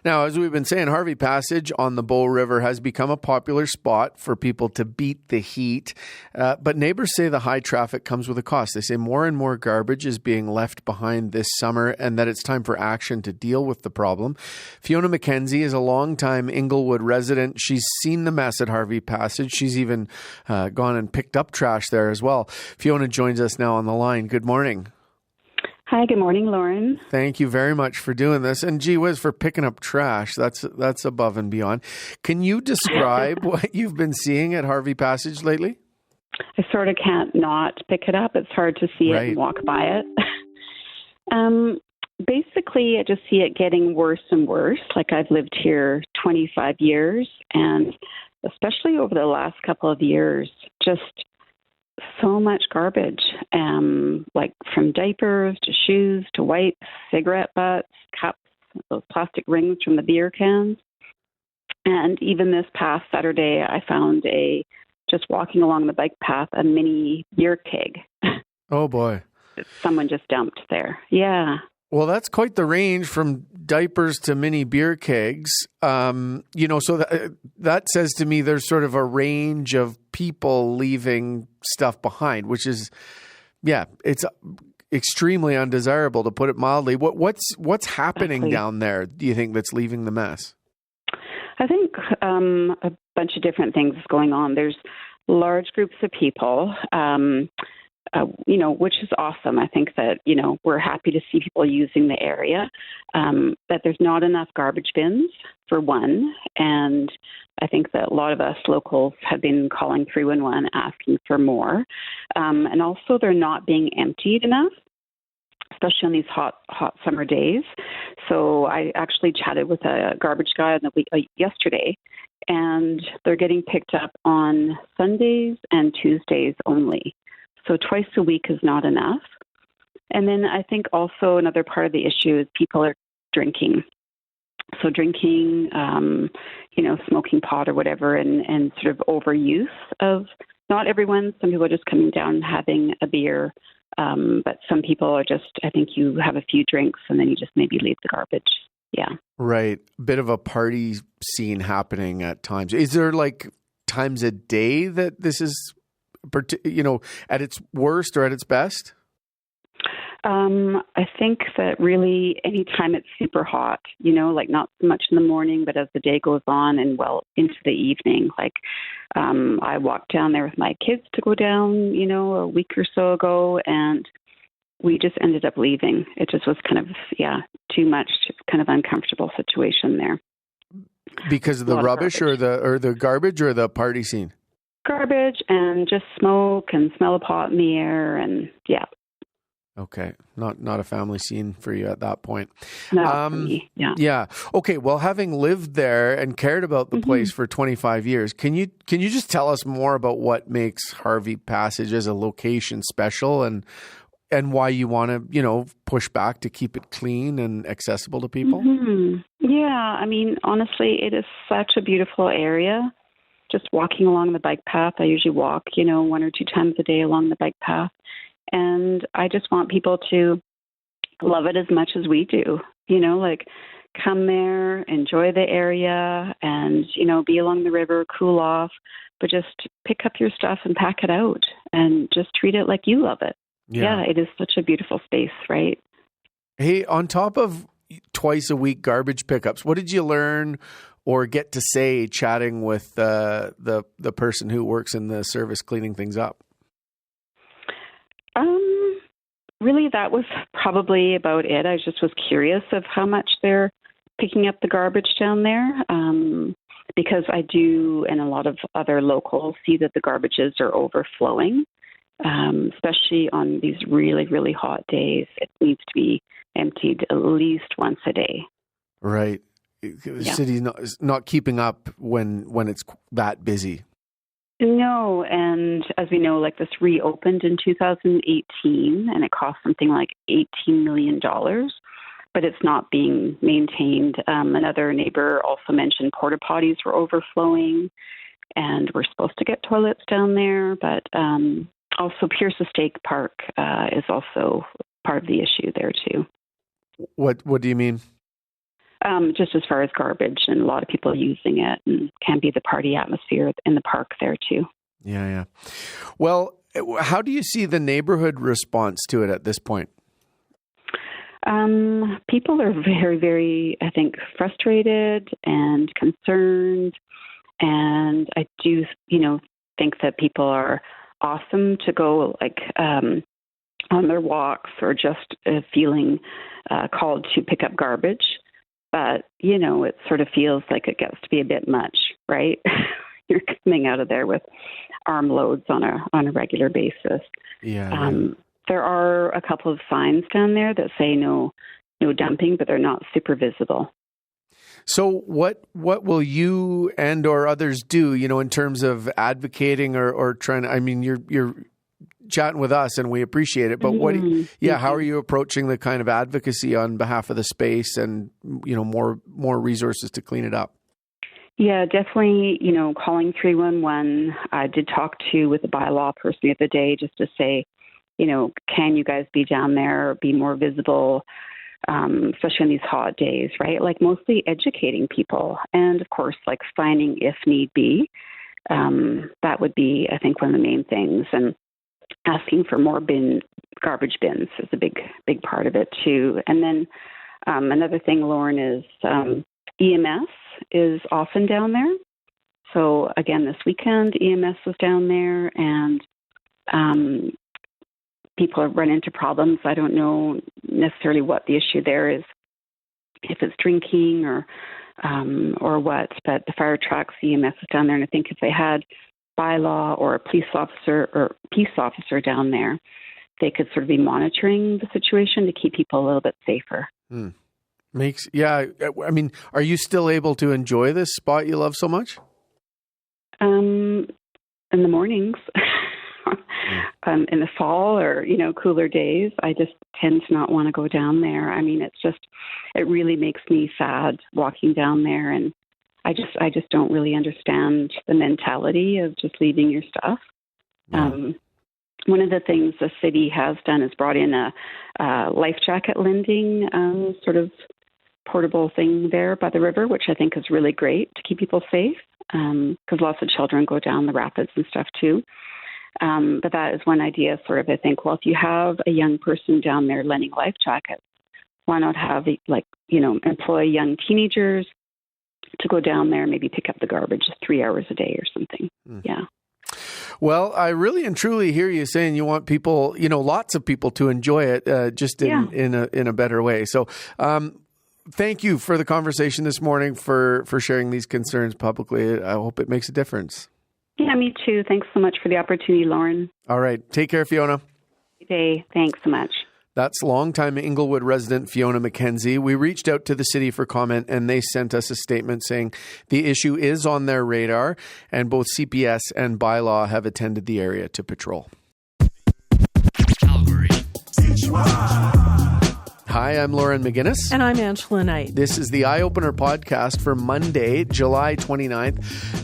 Now, as we've been saying, Harvie Passage on the Bow River has become a popular spot for people to beat the heat. But neighbors say the high traffic comes with a cost. They say more and more garbage is being left behind this summer and that it's time for action to deal with the problem. Fiona Mackenzie is a longtime Inglewood resident. She's seen the mess at Harvie Passage. She's even gone and picked up trash there as well. Fiona joins us now on the line. Good morning. Hi, good morning, Loren. Thank you very much for doing this. And gee whiz, for picking up trash. That's above and beyond. Can you describe what you've been seeing at Harvie Passage lately? I sort of can't not pick it up. It's hard to see it and walk by it. Basically, I just see it getting worse and worse. Like, I've lived here 25 years, and especially over the last couple of years, just so much garbage, like from diapers to shoes to wipes, cigarette butts, cups, those plastic rings from the beer cans. And even this past Saturday, I found just walking along the bike path, a mini beer keg. Oh, boy. Someone just dumped there. Yeah. Well, that's quite the range from diapers to mini beer kegs. So that says to me there's sort of a range of people leaving stuff behind, which is, it's extremely undesirable, to put it mildly. What's happening down there, do you think, that's leaving the mess? I think a bunch of different things is going on. There's large groups of people, which is awesome. I think that, we're happy to see people using the area, that there's not enough garbage bins, for one. And I think that a lot of us locals have been calling 311 asking for more. And also they're not being emptied enough, especially on these hot summer days. So I actually chatted with a garbage guy yesterday, and they're getting picked up on Sundays and Tuesdays only. So twice a week is not enough. And then I think also another part of the issue is people are drinking. So drinking, smoking pot or whatever, and sort of overuse of, not everyone, some people are just coming down and having a beer. But some people are just, I think you have a few drinks and then you just maybe leave the garbage. Yeah. Right. Bit of a party scene happening at times. Is there like times a day that this is, at its worst or at its best? I think that really anytime it's super hot, like not so much in the morning, but as the day goes on and well into the evening, like I walked down there with my kids to go down, a week or so ago, and we just ended up leaving. It just was kind of, too much, kind of uncomfortable situation there. Because of the rubbish or the garbage or the party scene? Garbage and just smoke and smell of pot in the air, and Okay. Not a family scene for you at that point. No, for me. Yeah. Yeah. Okay. Well, having lived there and cared about the place for 25 years, can you just tell us more about what makes Harvie Passage as a location special and why you want to, push back to keep it clean and accessible to people? Mm-hmm. Yeah. I mean, honestly, it is such a beautiful area. Just walking along the bike path. I usually walk, 1 or 2 times a day along the bike path. And I just want people to love it as much as we do, come there, enjoy the area and, be along the river, cool off, but just pick up your stuff and pack it out and just treat it like you love it. Yeah, it is such a beautiful space, right? Hey, on top of twice a week garbage pickups, what did you learn or get to say chatting with the person who works in the service cleaning things up? Really, that was probably about it. I just was curious of how much they're picking up the garbage down there, because I do, and a lot of other locals see that the garbages are overflowing, especially on these really, really hot days. It needs to be emptied at least once a day. Right. The city's not keeping up when it's that busy. No, and as we know, like this reopened in 2018, and it cost something like $18 million, but it's not being maintained. Another neighbor also mentioned porta potties were overflowing, and we're supposed to get toilets down there, but also Pearce Estate Park is also part of the issue there too. What do you mean? Just as far as garbage, and a lot of people using it, and can be the party atmosphere in the park there too. Yeah. Well, how do you see the neighborhood response to it at this point? People are very, very, I think, frustrated and concerned. And I do, think that people are awesome to go on their walks or just feeling called to pick up garbage. But, it sort of feels like it gets to be a bit much, right? You're coming out of there with armloads on a regular basis. Yeah. There are a couple of signs down there that say no dumping, but they're not super visible. So what will you and or others do, in terms of advocating or trying to, you're chatting with us and we appreciate it, but how are you approaching the kind of advocacy on behalf of the space and, more resources to clean it up? Yeah, definitely, calling 311. I did talk with the bylaw person the other day just to say, can you guys be down there, be more visible, especially in these hot days, right? Like mostly educating people and, of course, like finding if need be. That would be, I think, one of the main things. And asking for more garbage bins is a big part of it, too. And then another thing, Loren, is EMS is often down there. So, again, this weekend, EMS was down there, and people have run into problems. I don't know necessarily what the issue there is, if it's drinking or what, but the fire trucks, EMS is down there, and I think if they had bylaw or a peace officer down there, they could sort of be monitoring the situation to keep people a little bit safer. Are you still able to enjoy this spot you love so much? In the mornings. In the fall or, cooler days, I just tend to not want to go down there. It really makes me sad walking down there, and I just don't really understand the mentality of just leaving your stuff. Yeah. One of the things the city has done is brought in a life jacket lending sort of portable thing there by the river, which I think is really great to keep people safe, because lots of children go down the rapids and stuff too. But that is one idea, sort of, I think, well, if you have a young person down there lending life jackets, why not have, employ young teenagers to go down there and maybe pick up the garbage 3 hours a day or something. Yeah. Well, I really and truly hear you saying you want people, lots of people to enjoy it, just in a better way. So, thank you for the conversation this morning, for sharing these concerns publicly. I hope it makes a difference. Yeah, me too. Thanks so much for the opportunity, Loren. All right. Take care, Fiona. Good day. Thanks so much. That's longtime Inglewood resident Fiona Mackenzie. We reached out to the city for comment, and they sent us a statement saying the issue is on their radar, and both CPS and bylaw have attended the area to patrol. Calgary. Hi, I'm Loren McGinnis. And I'm Angela Knight. This is the Eye Opener podcast for Monday, July 29th.